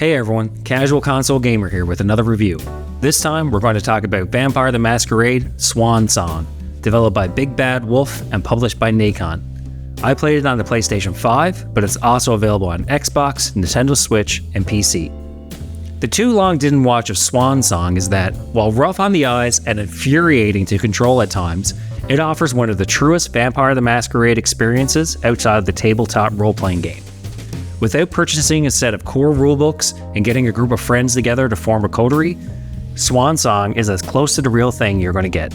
Hey everyone, Casual Console Gamer here with another review. This time we're going to talk about Vampire the Masquerade Swansong, developed by Big Bad Wolf and published by Nacon. I played it on the PlayStation 5, but it's also available on Xbox, Nintendo Switch, and PC. The too long didn't watch of Swansong is that, while rough on the eyes and infuriating to control at times, it offers one of the truest Vampire the Masquerade experiences outside of the tabletop role-playing game. Without purchasing a set of core rulebooks and getting a group of friends together to form a coterie, Swansong is as close to the real thing you're going to get.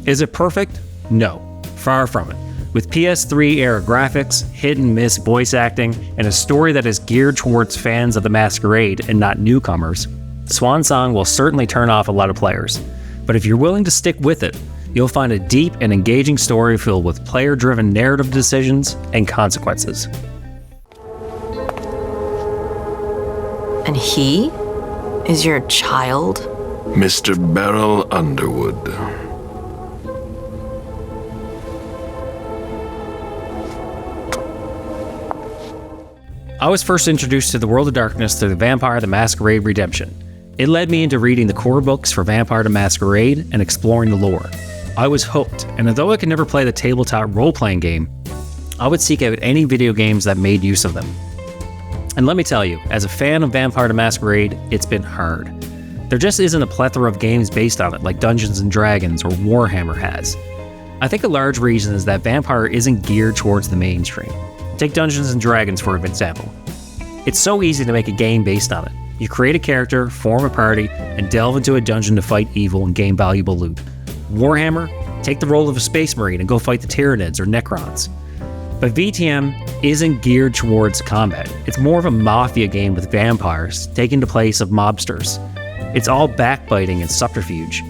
Is it perfect? No, far from it. With PS3 era graphics, hit and miss voice acting, and a story that is geared towards fans of the Masquerade and not newcomers, Swansong will certainly turn off a lot of players. But if you're willing to stick with it, you'll find a deep and engaging story filled with player-driven narrative decisions and consequences. And he is your child? Mr. Beryl Underwood. I was first introduced to the World of Darkness through the Vampire the Masquerade Redemption. It led me into reading the core books for Vampire the Masquerade and exploring the lore. I was hooked, and although I could never play the tabletop role-playing game, I would seek out any video games that made use of them. And let me tell you, as a fan of Vampire the Masquerade, it's been hard. There just isn't a plethora of games based on it like Dungeons & Dragons or Warhammer has. I think a large reason is that Vampire isn't geared towards the mainstream. Take Dungeons & Dragons for example. It's so easy to make a game based on it. You create a character, form a party, and delve into a dungeon to fight evil and gain valuable loot. Warhammer, take the role of a space marine and go fight the Tyranids or Necrons. But VTM isn't geared towards combat. It's more of a mafia game with vampires, taking the place of mobsters. It's all backbiting and subterfuge.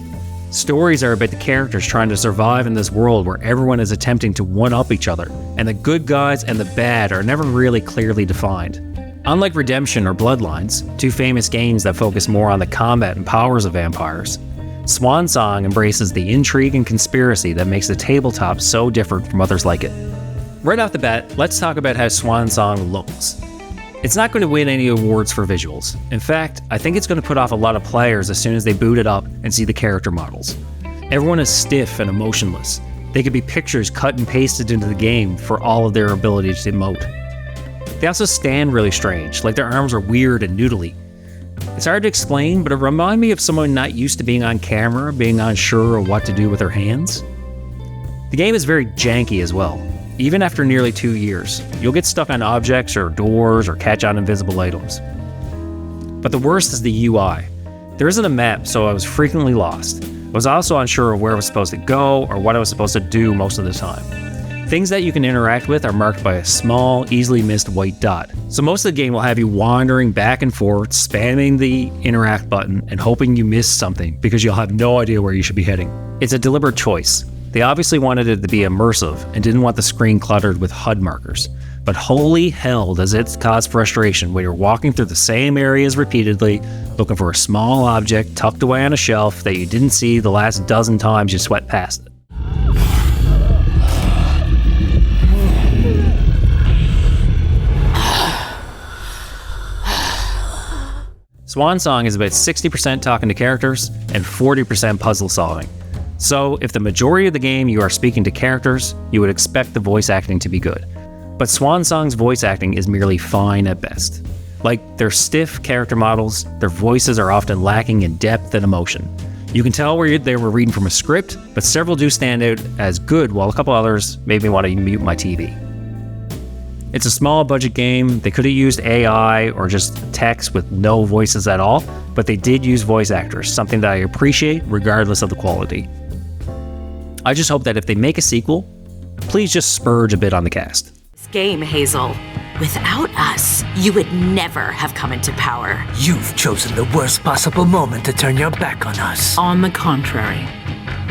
Stories are about the characters trying to survive in this world where everyone is attempting to one-up each other, and the good guys and the bad are never really clearly defined. Unlike Redemption or Bloodlines, two famous games that focus more on the combat and powers of vampires, Swansong embraces the intrigue and conspiracy that makes the tabletop so different from others like it. Right off the bat, let's talk about how Swansong looks. It's not going to win any awards for visuals. In fact, I think it's going to put off a lot of players as soon as they boot it up and see the character models. Everyone is stiff and emotionless. They could be pictures cut and pasted into the game for all of their ability to emote. They also stand really strange, like their arms are weird and noodly. It's hard to explain, but it reminds me of someone not used to being on camera, being unsure of what to do with their hands. The game is very janky as well. Even after nearly 2 years, you'll get stuck on objects or doors or catch on invisible items. But the worst is the UI. There isn't a map, so I was frequently lost. I was also unsure of where I was supposed to go or what I was supposed to do most of the time. Things that you can interact with are marked by a small, easily missed white dot. So most of the game will have you wandering back and forth, spamming the interact button and hoping you miss something because you'll have no idea where you should be heading. It's a deliberate choice. They obviously wanted it to be immersive and didn't want the screen cluttered with HUD markers. But holy hell does it cause frustration when you're walking through the same areas repeatedly, looking for a small object tucked away on a shelf that you didn't see the last dozen times you swept past it. Swansong is about 60% talking to characters and 40% puzzle solving. So, if the majority of the game you are speaking to characters, you would expect the voice acting to be good. But Swansong's voice acting is merely fine at best. Like, they're stiff character models, their voices are often lacking in depth and emotion. You can tell where they were reading from a script, but several do stand out as good, while a couple others made me want to mute my TV. It's a small budget game. They could have used AI or just text with no voices at all, but they did use voice actors, something that I appreciate regardless of the quality. I just hope that if they make a sequel, please just spurge a bit on the cast. This game, Hazel. Without us, you would never have come into power. You've chosen the worst possible moment to turn your back on us. On the contrary,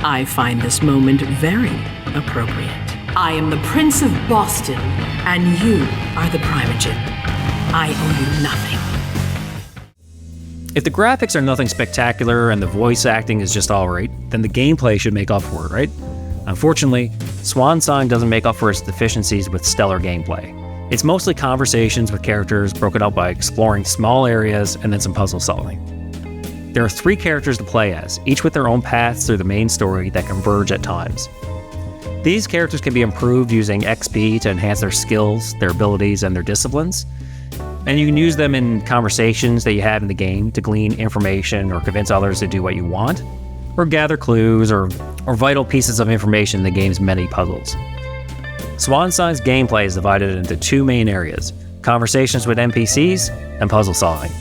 I find this moment very appropriate. I am the Prince of Boston, and you are the Primogen. I owe you nothing. If the graphics are nothing spectacular and the voice acting is just alright, then the gameplay should make up for it, right? Unfortunately, Swansong doesn't make up for its deficiencies with stellar gameplay. It's mostly conversations with characters broken up by exploring small areas and then some puzzle solving. There are 3 characters to play as, each with their own paths through the main story that converge at times. These characters can be improved using XP to enhance their skills, their abilities, and their disciplines. And you can use them in conversations that you have in the game to glean information or convince others to do what you want, or gather clues or vital pieces of information in the game's many puzzles. Swansong's gameplay is divided into 2 main areas: conversations with NPCs and puzzle solving.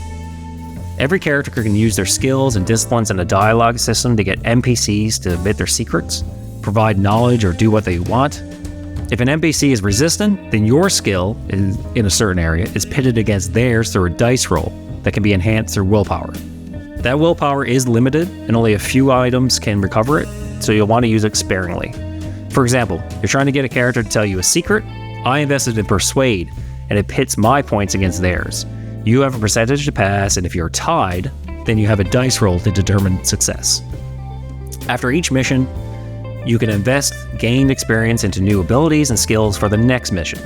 Every character can use their skills and disciplines in a dialogue system to get NPCs to admit their secrets, provide knowledge, or do what they want. If an NPC is resistant, then your skill in a certain area is pitted against theirs through a dice roll that can be enhanced through willpower. That willpower is limited, and only a few items can recover it, so you'll want to use it sparingly. For example, you're trying to get a character to tell you a secret. I invested in Persuade, and it pits my points against theirs. You have a percentage to pass, and if you're tied, then you have a dice roll to determine success. After each mission, you can invest gained experience into new abilities and skills for the next mission.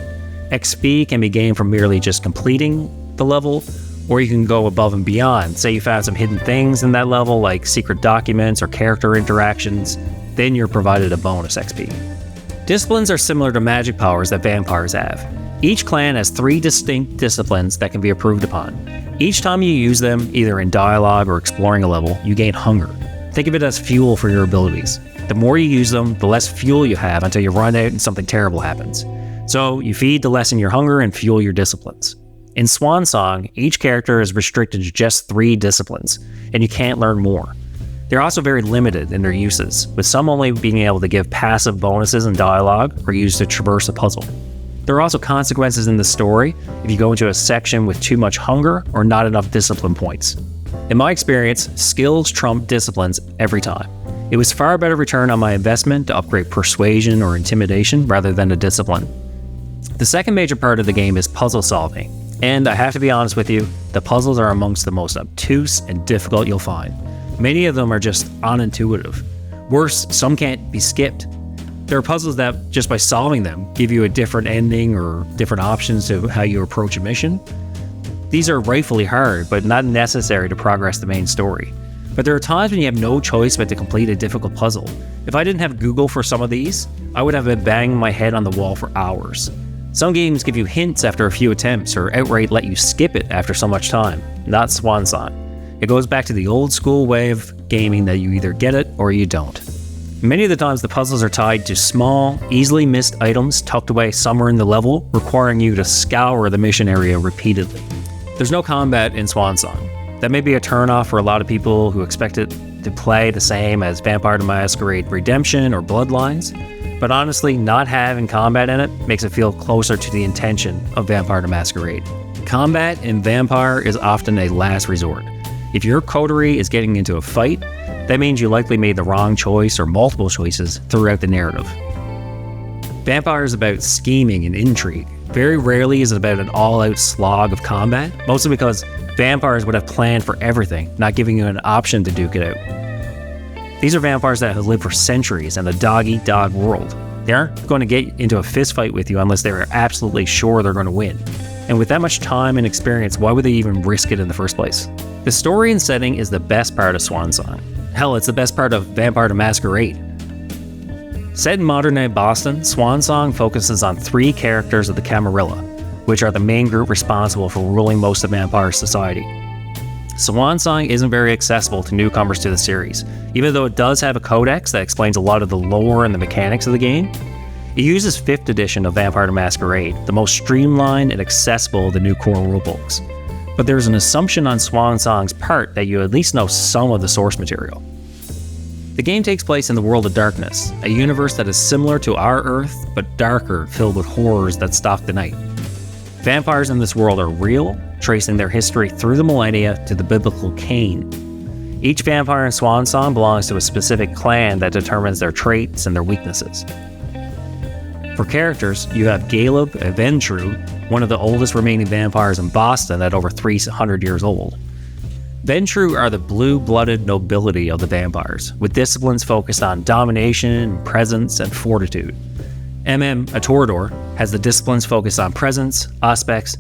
XP can be gained from merely just completing the level, or you can go above and beyond. Say you found some hidden things in that level, like secret documents or character interactions, then you're provided a bonus XP. Disciplines are similar to magic powers that vampires have. Each clan has 3 distinct disciplines that can be improved upon. Each time you use them, either in dialogue or exploring a level, you gain hunger. Think of it as fuel for your abilities. The more you use them, the less fuel you have until you run out and something terrible happens. So you feed to lessen your hunger and fuel your disciplines. In Swansong, each character is restricted to just 3 disciplines, and you can't learn more. They're also very limited in their uses, with some only being able to give passive bonuses in dialogue or used to traverse a puzzle. There are also consequences in the story if you go into a section with too much hunger or not enough discipline points. In my experience, skills trump disciplines every time. It was far better return on my investment to upgrade persuasion or intimidation rather than a discipline. The second major part of the game is puzzle solving, and I have to be honest with you, the puzzles are amongst the most obtuse and difficult you'll find. Many of them are just unintuitive. Worse, some can't be skipped. There are puzzles that, just by solving them, give you a different ending or different options to how you approach a mission. These are rightfully hard, but not necessary to progress the main story. But there are times when you have no choice but to complete a difficult puzzle. If I didn't have Google for some of these, I would have been banging my head on the wall for hours. Some games give you hints after a few attempts or outright let you skip it after so much time. Not Swansong. It goes back to the old school way of gaming that you either get it or you don't. Many of the times the puzzles are tied to small, easily missed items tucked away somewhere in the level, requiring you to scour the mission area repeatedly. There's no combat in Swansong. That may be a turnoff for a lot of people who expect it to play the same as Vampire the Masquerade Redemption or Bloodlines, but honestly, not having combat in it makes it feel closer to the intention of Vampire the Masquerade. Combat in Vampire is often a last resort. If your coterie is getting into a fight, that means you likely made the wrong choice or multiple choices throughout the narrative. Vampire is about scheming and intrigue. Very rarely is it about an all-out slog of combat, mostly because vampires would have planned for everything, not giving you an option to duke it out. These are vampires that have lived for centuries in a dog-eat-dog world. They aren't going to get into a fist fight with you unless they're absolutely sure they're going to win. And with that much time and experience, why would they even risk it in the first place? The story and setting is the best part of Swansong. Hell, it's the best part of Vampire the Masquerade. Set in modern-day Boston, Swansong focuses on 3 characters of the Camarilla, which are the main group responsible for ruling most of vampire society. Swansong isn't very accessible to newcomers to the series, even though it does have a codex that explains a lot of the lore and the mechanics of the game. It uses 5th edition of Vampire the Masquerade, the most streamlined and accessible of the new core rulebooks. But there's an assumption on Swansong's part that you at least know some of the source material. The game takes place in the world of darkness, a universe that is similar to our Earth, but darker, filled with horrors that stalk the night. Vampires in this world are real, tracing their history through the millennia to the biblical Cain. Each vampire in Swansong belongs to a specific clan that determines their traits and their weaknesses. For characters, you have Galeb and Ventru, one of the oldest remaining vampires in Boston at over 300 years old. Ventru are the blue-blooded nobility of the vampires, with disciplines focused on domination, presence, and fortitude. a Toreador, has the disciplines focused on presence, aspects,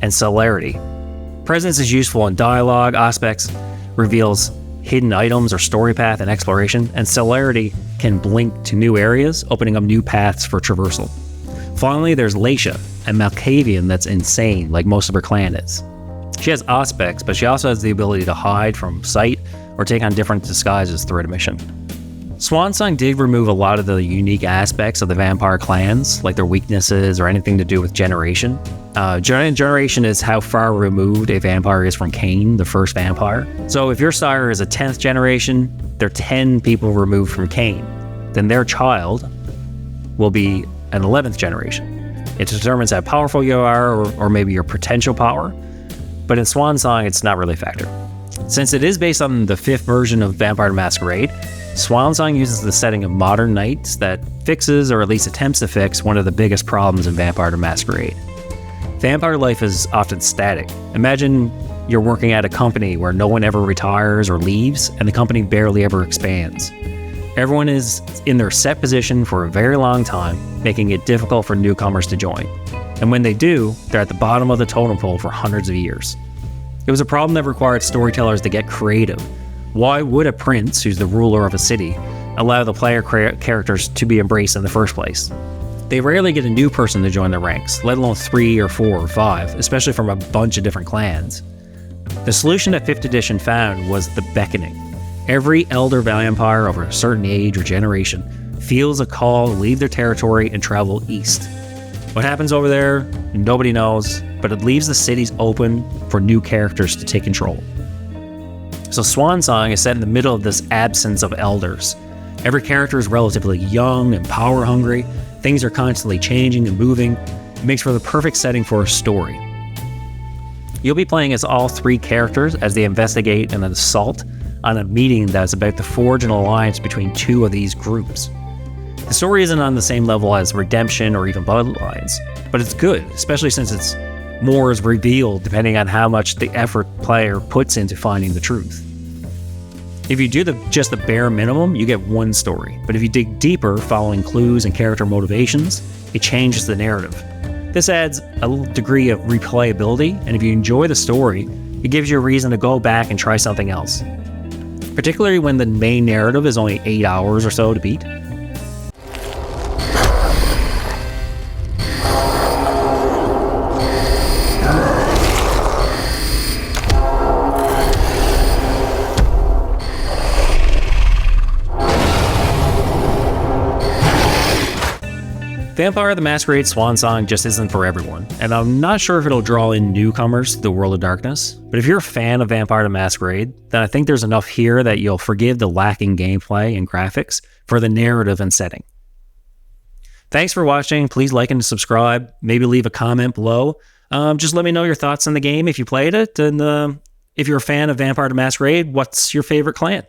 and celerity. Presence is useful in dialogue, aspects reveals hidden items or story path and exploration, and celerity can blink to new areas, opening up new paths for traversal. Finally, there's Laisha, a Malkavian that's insane, like most of her clan is. She has aspects, but she also has the ability to hide from sight or take on different disguises throughout a mission. Swansong did remove a lot of the unique aspects of the vampire clans, like their weaknesses or anything to do with generation. Generation is how far removed a vampire is from Cain, the first vampire. So if your sire is a 10th generation, they're 10 people removed from Cain. Then their child will be an 11th generation. It determines how powerful you are or maybe your potential power. But in Swansong, it's not really a factor. Since it is based on the 5th version of Vampire the Masquerade, Swansong uses the setting of modern knights that fixes, or at least attempts to fix, one of the biggest problems in Vampire the Masquerade. Vampire life is often static. Imagine you're working at a company where no one ever retires or leaves, and the company barely ever expands. Everyone is in their set position for a very long time, making it difficult for newcomers to join. And when they do, they're at the bottom of the totem pole for hundreds of years. It was a problem that required storytellers to get creative. Why would a prince, who's the ruler of a city, allow the player characters to be embraced in the first place? They rarely get a new person to join their ranks, let alone 3 or 4 or 5, especially from a bunch of different clans. The solution that 5th edition found was the beckoning. Every elder vampire over a certain age or generation feels a call to leave their territory and travel east. What happens over there, nobody knows, but it leaves the cities open for new characters to take control. So Swansong is set in the middle of this absence of elders. Every character is relatively young and power hungry. Things are constantly changing and moving. It makes for the perfect setting for a story. You'll be playing as all 3 characters as they investigate an assault on a meeting that's about to forge an alliance between 2 of these groups. The story isn't on the same level as Redemption or even Bloodlines, but it's good, especially since more is revealed depending on how much the effort player puts into finding the truth. If you do just the bare minimum, you get one story, but if you dig deeper, following clues and character motivations, it changes the narrative. This adds a degree of replayability, and if you enjoy the story, it gives you a reason to go back and try something else. Particularly when the main narrative is only 8 hours or so to beat. Vampire the Masquerade Swansong just isn't for everyone, and I'm not sure if it'll draw in newcomers to the World of Darkness, but if you're a fan of Vampire the Masquerade, then I think there's enough here that you'll forgive the lacking gameplay and graphics for the narrative and setting. Thanks for watching. Please like and subscribe. Maybe leave a comment below. Just let me know your thoughts on the game if you played it, and if you're a fan of Vampire the Masquerade, what's your favorite clan?